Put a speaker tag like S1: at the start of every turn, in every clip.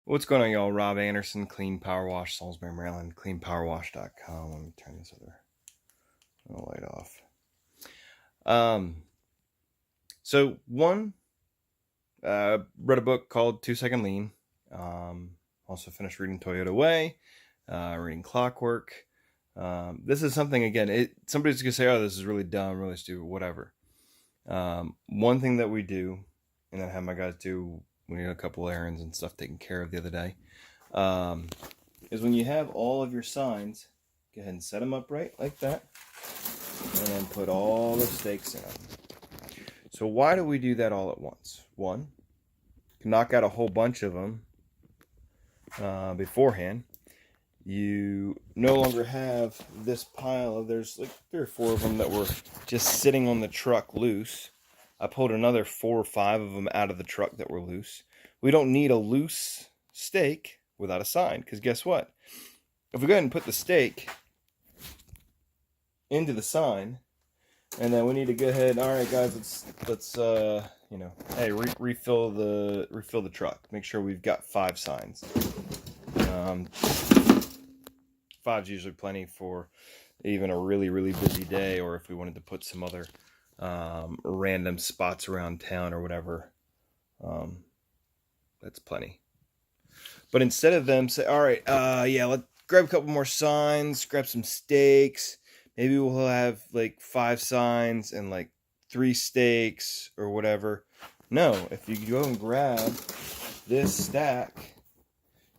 S1: What's going on, y'all? Rob Anderson, Clean Power Wash, Salisbury, Maryland, cleanpowerwash.com. Let me turn this other light off. So read a book called 2 Second Lean. Also finished reading Toyota Way, reading Clockwork. This is something, again, somebody's going to say, oh, this is really dumb, really stupid, whatever. One thing that we do, and I have my guys do, we need a couple errands and stuff taken care of the other day, is when you have all of your signs, go ahead and set them up right like that, and then put all the stakes in them. So why do we do that all at once? One, you can knock out a whole bunch of them beforehand. You no longer have this pile of, there's like 3 or 4 of them that were just sitting on the truck loose. I pulled another 4 or 5 of them out of the truck that were loose. We don't need a loose stake without a sign, because guess what? If we go ahead and put the stake into the sign, and then we need to go ahead, all right, guys, let's hey, refill the truck. Make sure we've got 5 signs. 5's usually plenty for even a really, really busy day, or if we wanted to put some other random spots around town or whatever. That's plenty. But instead of them say, all right, let's grab a couple more signs, grab some stakes. Maybe we'll have like 5 signs and like 3 stakes or whatever. No, if you go and grab this stack,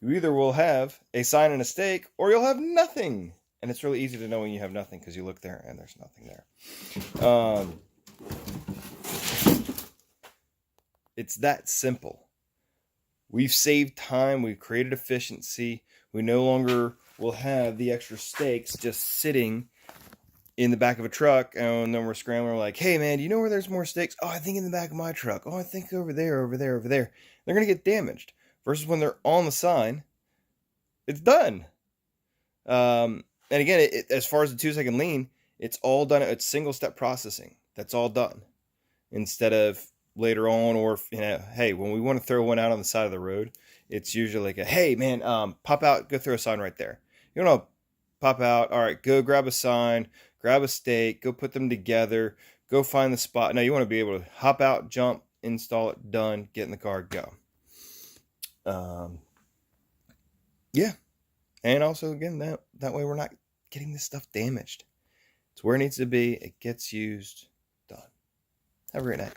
S1: you either will have a sign and a stake, or you'll have nothing. And it's really easy to know when you have nothing, because you look there and there's nothing there. It's that simple. We've saved time. We've created efficiency. We no longer will have the extra stakes just sitting in the back of a truck, and then we're scrambling. We're like, hey, man, do you know where there's more stakes? Oh, I think in the back of my truck. Oh, I think over there, over there, over there. They're going to get damaged. Versus when they're on the sign, it's done. And again, as far as the 2-second lean, it's all done. It's single-step processing. That's all done. Instead of later on, or hey, when we want to throw one out on the side of the road, it's usually like hey, man, pop out, go throw a sign right there. You don't know, pop out. All right, go grab a sign, grab a stake, go put them together, go find the spot. No, you want to be able to hop out, jump, install it, done, get in the car, go. Yeah. And also, again, that way we're not getting this stuff damaged. It's where it needs to be. It gets used. Done. Have a great night.